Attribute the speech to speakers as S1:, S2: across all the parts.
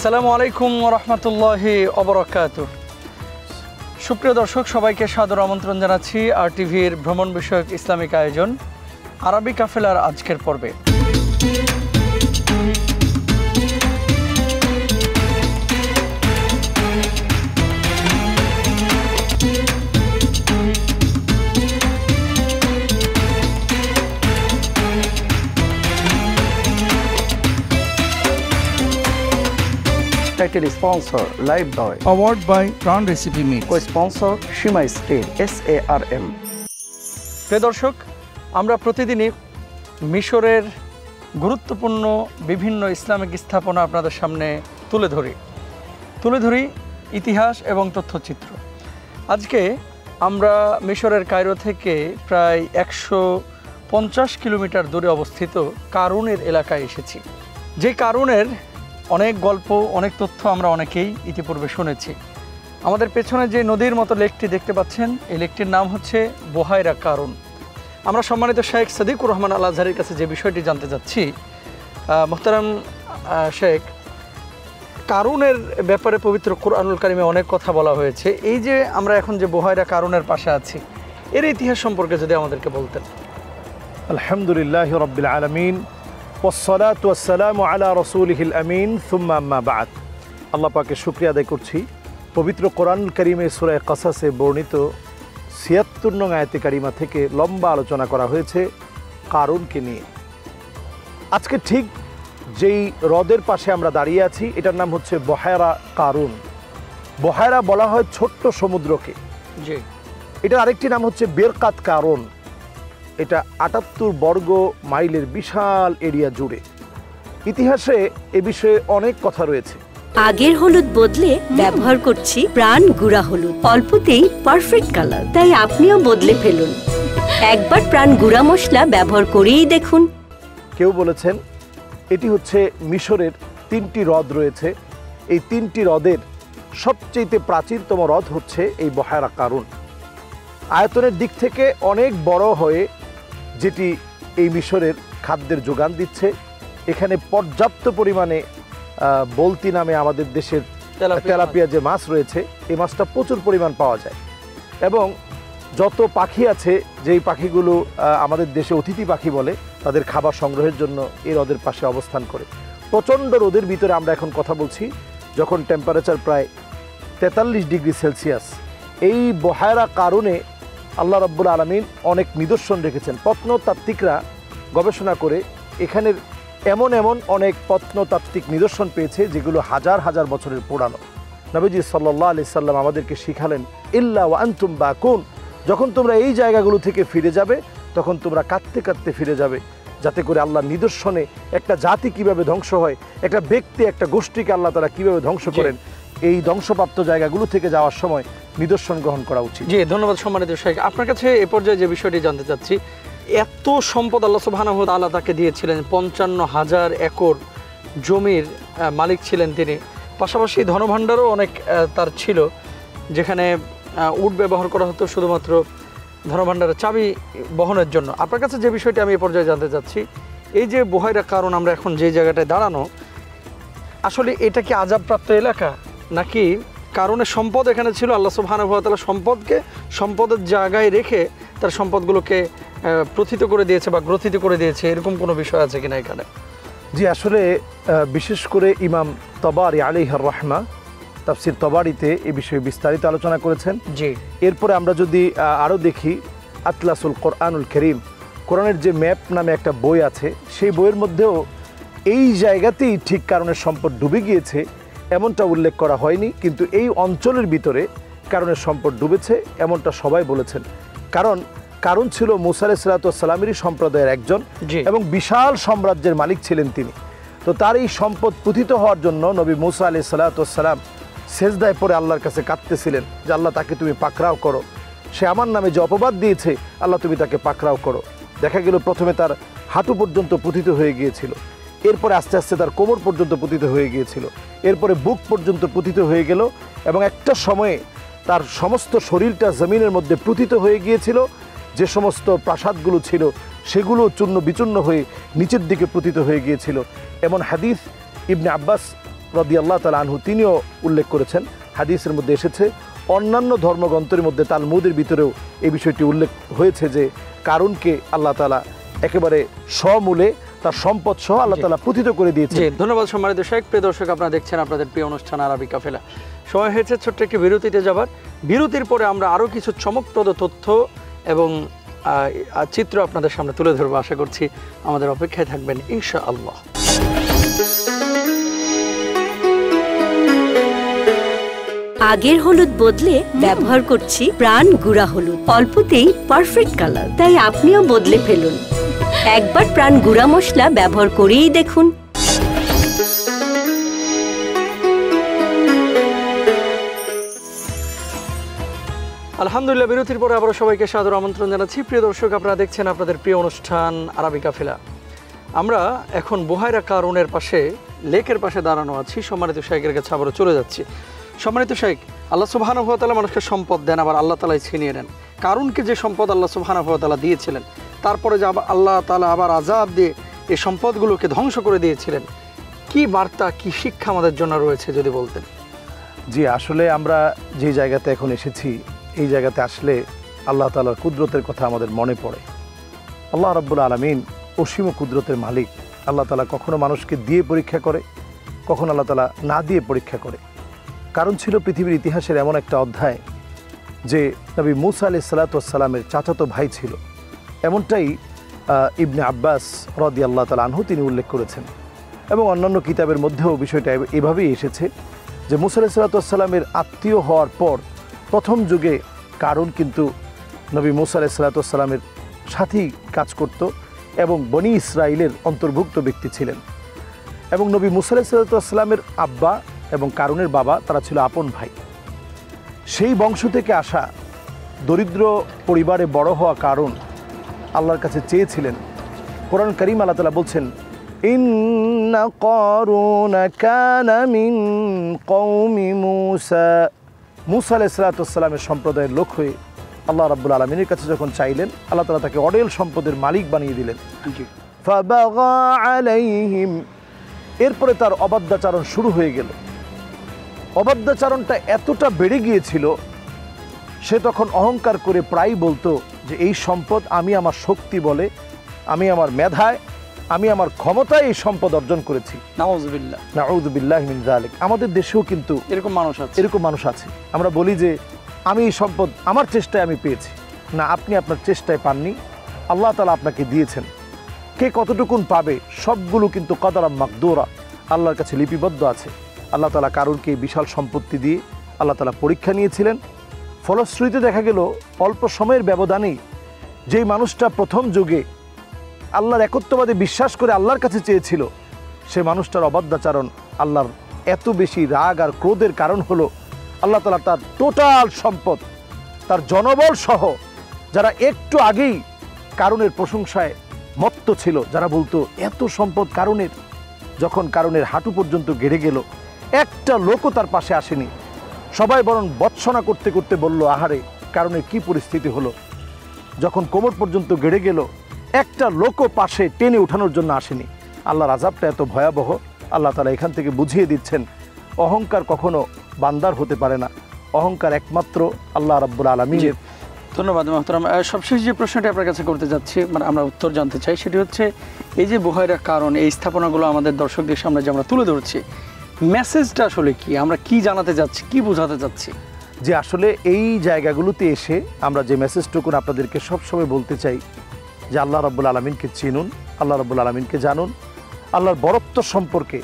S1: আসসালামু আলাইকুম ওয়া রাহমাতুল্লাহি ওয়া বারাকাতুহু। সুপ্রিয় দর্শক, সবাইকে সাদর আমন্ত্রণ জানাচ্ছি আরটিভির ভ্রমণ বিষয়ক ইসলামিক আয়োজন আরবি কাফেলার আজকের পর্বে। Title sponsor Live Boy.
S2: Award by Pran Recipe Mix.
S1: Co-sponsor Shima Steel SARM. প্রিয় দর্শক, আমরা প্রতিদিনই মিশরের গুরুত্বপূর্ণ বিভিন্ন ইসলামিক স্থাপনা আপনাদের সামনে তুলে ধরি ইতিহাস এবং তথ্যচিত্র। আজকে আমরা মিশরের কায়রো থেকে প্রায় 150 কিলোমিটার দূরে অবস্থিত কারুনের এলাকায় এসেছি। যে কারুনের অনেক গল্প, অনেক তথ্য আমরা অনেকেই ইতিপূর্বে শুনেছি। আমাদের পেছনে যে নদীর মতো লেকটি দেখতে পাচ্ছেন, এই লেকটির নাম হচ্ছে বুহায়রা কারুন। আমরা সম্মানিত শেখ সাদিকুর রহমান আল আজহারের কাছে যে বিষয়টি জানতে যাচ্ছি, মোহতারাম শেখ, কারুনের ব্যাপারে পবিত্র কুরআনুল কারিমে অনেক কথা বলা হয়েছে। এই যে আমরা এখন যে বুহায়রা কারুনের পাশে আছি, এর ইতিহাস সম্পর্কে যদি আমাদেরকে বলতেন।
S3: আলহামদুলিল্লাহি রাব্বিল আলামিন ওয়াসসালাতু ওয়াসসালামু আলা রাসূলিহিল আমিন সুম্মা আম্মা বা'দ। আল্লাহ পাকের শুকরিয়া আদায় করছি। পবিত্র কোরআনুল কারিমে সূরা কাসাসে বর্ণিত ৭৬ নং আয়াতে কারিমা থেকে লম্বা আলোচনা করা হয়েছে কারুনকে নিয়ে। আজকে ঠিক যেই হ্রদের পাশে আমরা দাঁড়িয়ে আছি, এটার নাম হচ্ছে বুহায়রা কারুন। বুহায়রা বলা হয় ছোট্ট সমুদ্রকে।
S1: জি।
S3: এটার আরেকটি নাম হচ্ছে বেরকাত কারুন। এটা ৭৮ বর্গ মাইলের বিশাল এরিয়া জুড়ে। ইতিহাসে এ বিষয়ে অনেক কথা রয়েছে।
S4: আগের হলুদ বদলে ব্যবহার করছি প্রাণ গুঁড়া হলুদ, অল্পতেই পারফেক্ট কালার। তাই আপনিও বদলে ফেলুন, একবার প্রাণ গুঁড়া মশলা ব্যবহার করেই দেখুন।
S3: কেউ বলেছেন এটি হচ্ছে মিশরের ৩টি হ্রদ রয়েছে, এই ৩টি হ্রদের সবচেয়ে প্রাচীনতম হ্রদ হচ্ছে এই বুহায়রা কারুন। আয়তনের দিক থেকে অনেক বড় হয়ে যেটি এই মিশরের খাদ্যের যোগান দিচ্ছে। এখানে পর্যাপ্ত পরিমাণে বলতি নামে আমাদের দেশের তেলাপিয়া যে মাছ রয়েছে, এই মাছটা প্রচুর পরিমাণ পাওয়া যায়। এবং যত পাখি আছে, যেই পাখিগুলো আমাদের দেশে অতিথি পাখি বলে, তাদের খাবার সংগ্রহের জন্য এই হ্রদের পাশে অবস্থান করে। প্রচণ্ড রোদের ভিতরে আমরা এখন কথা বলছি, যখন টেম্পারেচার প্রায় ৪৩ ডিগ্রি সেলসিয়াস। এই বুহায়রা কারুনে আল্লাহ রাব্বুল আলামিন অনেক নিদর্শন রেখেছেন। প্রত্নতাত্ত্বিকরা গবেষণা করে এখানের এমন অনেক প্রত্নতাত্ত্বিক নিদর্শন পেয়েছে যেগুলো হাজার হাজার বছরের পুরানো। নবীজি সাল্লাল্লাহু আলাইহি সাল্লাম আমাদেরকে শিখালেন, ইল্লা ওয়া আনতুম বাকুন, যখন তোমরা এই জায়গাগুলো থেকে ফিরে যাবে, তখন তোমরা কাঁদতে কাঁদতে ফিরে যাবে, যাতে করে আল্লাহর নিদর্শনে একটা জাতি কিভাবে ধ্বংস হয়, একটা ব্যক্তি, একটা গোষ্ঠীকে আল্লাহ তাআলা কিভাবে ধ্বংস করেন, এই ধ্বংসপ্রাপ্ত জায়গাগুলো থেকে যাওয়ার সময় নিদর্শন গ্রহণ করা উচিত।
S1: জি, ধন্যবাদ সম্মানিত শেখ। আপনার কাছে এ পর্যায়ে যে বিষয়টি জানতে চাচ্ছি, এত সম্পদ আল্লাহ সুবহানাহু ওয়া তাআলা তাকে দিয়েছিলেন, ৫৫,০০০ একর জমির মালিক ছিলেন তিনি। পাশাপাশি ধনভাণ্ডারও অনেক তার ছিল, যেখানে উট ব্যবহার করা হতো শুধুমাত্র ধনভাণ্ডারের চাবি বহনের জন্য। আপনার কাছে যে বিষয়টি আমি এ পর্যায়ে জানতে চাচ্ছি, এই যে বুহায়রা কারুন, আমরা এখন যে জায়গাটায় দাঁড়ানো, আসলে এটা কি আযাবপ্রাপ্ত এলাকা, নাকি কারণের সম্পদ এখানে ছিল, আল্লাহ সুবহানাহু ওয়া তাআলা সম্পদকে সম্পদের জায়গায় রেখে তার সম্পদগুলোকে প্রথিত করে দিয়েছে বা গ্রথিত করে দিয়েছে, এরকম কোনো বিষয় আছে কিনা এখানে?
S3: জি, আসলে বিশেষ করে ইমাম তবারি আলাইহির রাহমা তাফসির তবারিতে এই বিষয়ে বিস্তারিত আলোচনা করেছেন।
S1: জি।
S3: এরপরে আমরা যদি আরও দেখি, আতলাসুল কোরআনুল কারীম, কোরআনের যে ম্যাপ নামে একটা বই আছে, সেই বইয়ের মধ্যেও এই জায়গাতেই ঠিক কারণের সম্পদ ডুবে গিয়েছে এমনটা উল্লেখ করা হয়নি, কিন্তু এই অঞ্চলের ভিতরে কারণের সম্পদ ডুবেছে এমনটা সবাই বলেছেন। কারণ কারুন ছিল মূসা আলাইহিস সালাতু ওয়াস সালামেরই সম্প্রদায়ের একজন এবং বিশাল সাম্রাজ্যের মালিক ছিলেন তিনি। তো তার এই সম্পদ পতিত হওয়ার জন্য নবী মূসা আলাইহিস সালাতু ওয়াস সালাম সেজদায় পড়ে আল্লাহর কাছে কাঁদতেছিলেন যে, আল্লাহ, তাকে তুমি পাকড়াও করো, সে আমার নামে যে অপবাদ দিয়েছে, আল্লাহ তুমি তাকে পাকড়াও করো। দেখা গেল প্রথমে তার হাঁটু পর্যন্ত পতিত হয়ে গিয়েছিল, এরপরে আস্তে আস্তে তার কোমর পর্যন্ত পতিত হয়ে গিয়েছিল, এরপরে বুক পর্যন্ত পতিত হয়ে গেল, এবং একটা সময়ে তার সমস্ত শরীরটা জমিনের মধ্যে পতিত হয়ে গিয়েছিল। যে সমস্ত প্রাসাদগুলো ছিল সেগুলো চূর্ণ বিচূর্ণ হয়ে নিচের দিকে পতিত হয়ে গিয়েছিল। এমন হাদিস ইবনে আব্বাস রাদিয়াল্লাহু তাআলা আনহু তিনিও উল্লেখ করেছেন, হাদিসের মধ্যে এসেছে, অন্যান্য ধর্মগ্রন্থের মধ্যে তালমুদের ভিতরেও এই বিষয়টি উল্লেখ হয়েছে যে কারুনকে আল্লাহ তাআলা একেবারে সমূলে তার সম্পদ সহ আল্লাহ তাআলা পতিত করে দিয়েছে।
S1: ধন্যবাদ সম্মানিত শেখ। প্রিয় দর্শক, আপনারা দেখছেন আপনাদের প্রিয় অনুষ্ঠান আরবি কাফেলা। সময় হয়েছে ছোট্ট একটি বিরতিতে যাবার। বিরতির পরে আমরা আরও কিছু চমকপ্রদ তথ্য এবং চিত্র আপনাদের সামনে তুলে ধরবো। আশা করছি আমাদের অপেক্ষায় থাকবেন ইনশাআল্লাহ।
S4: আগের হলুদ বদলে ব্যবহার করছি প্রাণ গুঁড়া হলুদ। অল্পতেই পারফেক্ট কালার, তাই আপনিও বদলে ফেলুন। একবার প্রাণ গুঁড়া মশলা ব্যবহার করেই দেখুন।
S1: আলহামদুলিল্লাহ, বিরতির পরে আবারও সবাইকে সাদর আমন্ত্রণ জানাচ্ছি। প্রিয় দর্শক, আপনারা দেখছেন আপনাদের প্রিয় অনুষ্ঠান আরবি কাফেলা। আমরা এখন বুহায়রা কারুনের পাশে, লেকের পাশে দাঁড়ানো আছি। সম্মানিত শাইখের কাছে আবারও চলে যাচ্ছি। সম্মানিত শাইখ, আল্লাহ সুবহানাহু ওয়া তাআলা মানুষকে সম্পদ দেন, আবার আল্লাহ তাআলাই ছিনিয়ে নেন। কারুনকে যে সম্পদ আল্লাহ সুবহানাহু ওয়া তাআলা দিয়েছিলেন, তারপরে যে আল্লাহ তাআলা আবার আযাব দিয়ে এই সম্পদগুলোকে ধ্বংস করে দিয়েছিলেন, কি বার্তা, কি শিক্ষা আমাদের জন্য রয়েছে যদি বলতেন।
S3: জি, আসলে আমরা যে জায়গাতে এখন এসেছি, এই জায়গাতে আসলে আল্লাহ তাআলার কুদরতের কথা আমাদের মনে পড়ে। আল্লাহ রাব্বুল আলামিন অসীম কুদরতের মালিক। আল্লাহ তাআলা কখনো মানুষকে দিয়ে পরীক্ষা করে, কখনো আল্লাহ তাআলা না দিয়ে পরীক্ষা করে। কারণ ছিল পৃথিবীর ইতিহাসের এমন একটা অধ্যায় যে নবী মূসা আলাইহিস সালাতু ওয়াস সালামের চাচাতো ভাই ছিল। এমনটাই ইবনে আব্বাস রাদিয়াল্লাহু তাআলা আনহু তিনি উল্লেখ করেছেন, এবং অন্যান্য কিতাবের মধ্যেও বিষয়টা এভাবেই এসেছে যে মূসা আলাইহিস সালাতু ওয়াস সালামের আত্মীয় হওয়ার পর প্রথম যুগে কারুন কিন্তু নবী মূসা আলাইহিস সালাতু ওয়াস সালামের সাথেই কাজ করত এবং বনি ইসরাইলের অন্তর্ভুক্ত ব্যক্তি ছিলেন। এবং নবী মূসা আলাইহিস সালাতু ওয়াস সালামের আব্বা এবং কারুনের বাবা তারা ছিল আপন ভাই। সেই বংশ থেকে আসা দরিদ্র পরিবারে বড় হওয়া কারুন আল্লাহর কাছে চেয়েছিলেন। কোরআন কারীম আল্লাহ তাআলা বলছেন, ইন্না কারুনা কানা মিন কওমি মূসা। মূসা আলাইহিস সালাতু ওয়াস সালামের সম্প্রদায়ের লোক হয়ে আল্লাহ রাব্বুল আলামিনের কাছে যখন চাইলেন, আল্লাহ তাআলা তাকে অডেল সম্পদের মালিক বানিয়ে দিলেন। ফাবাগা আলাইহিম, এরপরে তার অবাধ্যাচরণ শুরু হয়ে গেল। অবাধ্যাচরণটা এতটা বেড়ে গিয়েছিল, সে তখন অহংকার করে প্রায় বলতো যে এই সম্পদ আমি আমার শক্তি বলে, আমি আমার মেধায়, আমি আমার ক্ষমতায় এই সম্পদ অর্জন করেছি।
S1: নাউযুবিল্লাহ,
S3: নাউযুবিল্লাহি মিন যালিক। আমাদের দেশেও কিন্তু
S1: এরকম মানুষ আছে। আমরা
S3: বলি যে আমি এই সম্পদ আমার চেষ্টায় আমি পেয়েছি। না, আপনি আপনার চেষ্টায় পাননি, আল্লাহ তাআলা আপনাকে দিয়েছেন। কে কতটুকুন পাবে সবগুলো কিন্তু কদরাম মাকদুরা, আল্লাহর কাছে লিপিবদ্ধ আছে। আল্লাহ তাআলা কারুনকে বিশাল সম্পত্তি দিয়ে আল্লাহ তাআলা পরীক্ষা নিয়েছিলেন। ফলশ্রুতিতে দেখা গেল অল্প সময়ের ব্যবধানেই যেই মানুষটা প্রথম যুগে আল্লাহর একত্ববাদে বিশ্বাস করে আল্লাহর কাছে চেয়েছিল, সে মানুষটার অবাধ্যাচরণ আল্লাহর এত বেশি রাগ আর ক্রোধের কারণ হলো আল্লাহ তাআলা তার টোটাল সম্পদ, তার জনবল সহ, যারা একটু আগেই কারুনের প্রশংসায় মত্ত ছিল, যারা বলতো এত সম্পদ কারুনের, যখন কারুনের হাঁটু পর্যন্ত গেড়ে গেল, একটা লোকও তার পাশে আসেনি। সবাই বরং বৎসনা করতে করতে বলল, আহারে কারুনের কি পরিস্থিতি হলো। যখন কোমর পর্যন্ত গেড়ে গেল, একটা লোকও পাশে টেনে উঠানোর জন্য আসেনি। আল্লাহর আযাবটা এত ভয়াবহ। আল্লাহ তাআলা এখান থেকে বুঝিয়ে দিচ্ছেন, অহংকার কখনো বান্দার হতে পারে না, অহংকার একমাত্র আল্লাহ রাব্বুল আলামিনের।
S1: ধন্যবাদ মোহতারাম। সবশেষ যে প্রশ্নটি আপনার কাছে করতে যাচ্ছি, মানে আমরা উত্তর জানতে চাই, সেটি হচ্ছে এই যে বুহায়রা কারণ, এই স্থাপনাগুলো আমাদের দর্শকদের সামনে যে আমরা তুলে ধরছি, মেসেজটা আসলে কি, আমরা কি জানাতে যাচ্ছি, কি বোঝাতে চাচ্ছি?
S3: যে আসলে এই জায়গাগুলোতে এসে আমরা যে মেসেজটুকুন আপনাদেরকে সবসময় বলতে চাই যে আল্লাহ রাব্বুল আলামিনকে চিনুন, আল্লাহ রাব্বুল আলামিনকে জানুন, আল্লাহর বরত্ব সম্পর্কে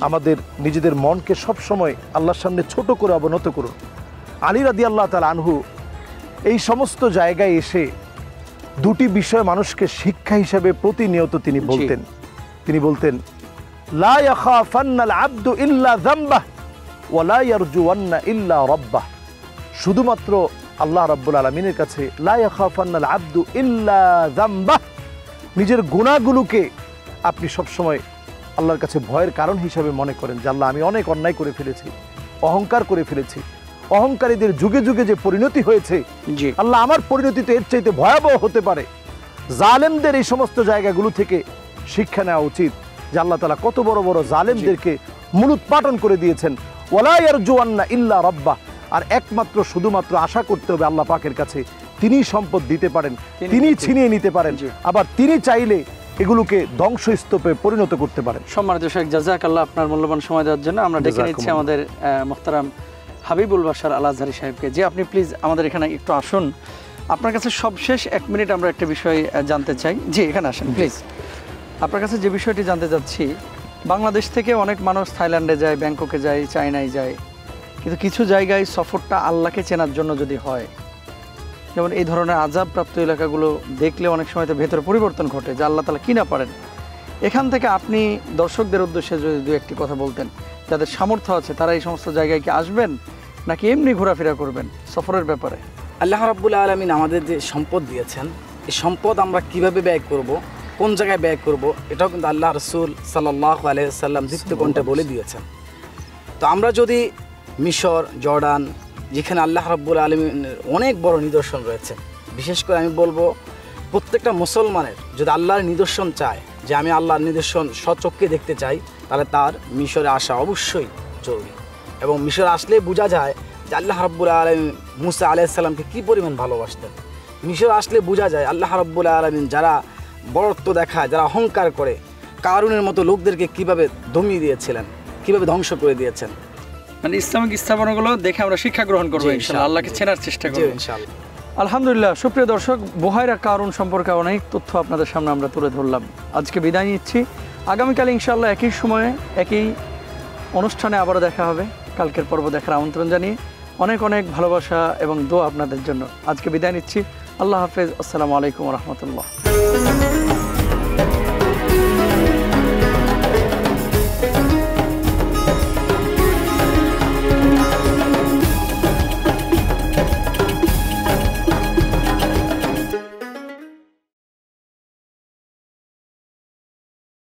S3: আমাদের নিজেদের মনকে সবসময় আল্লাহর সামনে ছোট করে অবনত করুন। আলী রাদিয়াল্লাহু তাআলা আনহু এই সমস্ত জায়গায় এসে দুটি বিষয় মানুষকে শিক্ষা হিসেবে প্রতিনিয়ত তিনি বলতেন। তিনি বলতেন, লা ইয়াখাফান্নাল আবদু ইল্লা যামবাহ ওয়া লা ইয়ারজুওয়ান্না ইল্লা রাব্বাহ। শুধুমাত্র আল্লাহ রাব্বুল আলামিনের কাছে লা ইয়াখাফান্নাল আবদু ইল্লা যামবাহ, নিজের গুনাহগুলোকে আপনি সবসময় আল্লাহর কাছে ভয়ের কারণ হিসেবে মনে করেন যে আল্লাহ আমি অনেক অন্যায় করে ফেলেছি, অহংকার করে ফেলেছি। অহংকারীদের যুগে যুগে যে পরিণতি হয়েছে, আল্লাহ আমার পরিণতি তো এর চাইতে ভয়াবহ হতে পারে। জালেমদের এই সমস্ত জায়গাগুলো থেকে শিক্ষা নেওয়া উচিত যে আল্লাহ তাআলা কত বড় বড় জালেমদেরকে মূলোৎপাটন করে দিয়েছেন। ওয়ালা ইয়ারজুয়ান্না ইল্লা রাব্বাহ, আর একমাত্র শুধুমাত্র আশা করতে হবে আল্লাহ পাকের কাছে। তিনিই সম্পদ দিতে পারেন, তিনি ছিনিয়ে নিতে পারেন, আবার তিনি চাইলে এগুলোকে ধ্বংসস্তূপে পরিণত করতে পারেন।
S1: সম্মানিত শেখ, জাযাকাল্লাহ আপনার মূল্যবান সময় দেওয়ার জন্য। আমরা ডেকে নিচ্ছি আমাদের মোহতারাম হাবিবুল বাশার আল আজহারি সাহেবকে। যে আপনি প্লিজ আমাদের এখানে একটু আসুন। আপনার কাছে সবশেষ 1 মিনিট আমরা একটা বিষয় জানতে চাই। জি, এখানে আসেন প্লিজ। আপনার কাছে যে বিষয়টি জানতে চাচ্ছি, বাংলাদেশ থেকে অনেক মানুষ থাইল্যান্ডে যায়, ব্যাংককে যায়, চায়নায় যায়, কিন্তু কিছু জায়গায় সফরটা আল্লাহকে চেনার জন্য যদি হয়, যেমন এই ধরনের আযাবপ্রাপ্ত এলাকাগুলো দেখলে অনেক সময় তো ভেতরে পরিবর্তন ঘটে যে আল্লাহ তাআলা কি না পারেন। এখান থেকে আপনি দর্শকদের উদ্দেশ্যে যদি দু একটি কথা বলতেন, যাদের সামর্থ্য আছে তারা এই সমস্ত জায়গায় কি আসবেন নাকি এমনি ঘোরাফেরা করবেন সফরের ব্যাপারে?
S5: আল্লাহ রাব্বুল আলামিন আমাদের যে সম্পদ দিয়েছেন, এই সম্পদ আমরা কিভাবে ব্যয় করব, কোন জায়গায় ব্যয় করব, এটাও কিন্তু আল্লাহ রাসূল সাল্লাল্লাহু আলাইহি ওয়াসাল্লাম দীপ্তকণ্ঠে বলে দিয়েছেন। তো আমরা যদি মিশর, জর্ডান, যেখানে আল্লাহ রাব্বুল আলামিনের অনেক বড় নিদর্শন রয়েছে, বিশেষ করে আমি বলবো প্রত্যেকটা মুসলমানের যদি আল্লাহর নিদর্শন চায়, যে আমি আল্লাহর নিদর্শন স্বচক্ষে দেখতে চাই, তাহলে তার মিশরে আসা অবশ্যই জরুরি। এবং মিশরে আসলে বোঝা যায় যে আল্লাহ রাব্বুল আলামিন মুসা আলাইহিস সালামকে কী পরিমাণ ভালোবাসতেন। মিশর আসলে বোঝা যায় আল্লাহ রাব্বুল আলামিন যারা বড়ত্ব দেখায়, যারা অহংকার করে, কারুনের মতো লোকদেরকে কিভাবে দমিয়ে দিয়েছিলেন, কিভাবে ধ্বংস করে দিয়েছেন।
S1: মানে ইসলামিক স্থাপনাগুলো দেখে আমরা শিক্ষা গ্রহণ করবো ইনশাআল্লাহ, আল্লাহকে চেনার চেষ্টা করবো
S5: ইনশাআল্লাহ।
S1: আলহামদুলিল্লাহ। সুপ্রিয় দর্শক, বুহাইরা কারুন সম্পর্কে অনেক তথ্য আপনাদের সামনে আমরা তুলে ধরলাম। আজকে বিদায় নিচ্ছি। আগামীকাল ইনশাআল্লাহ একই সময়ে একই অনুষ্ঠানে আবারও দেখা হবে। কালকের পর্ব দেখার আমন্ত্রণ জানিয়ে অনেক অনেক ভালোবাসা এবং দোয়া আপনাদের জন্য। আজকে বিদায় নিচ্ছি। আল্লাহ হাফেজ। আসসালামু আলাইকুম ওয়া রাহমাতুল্লাহ।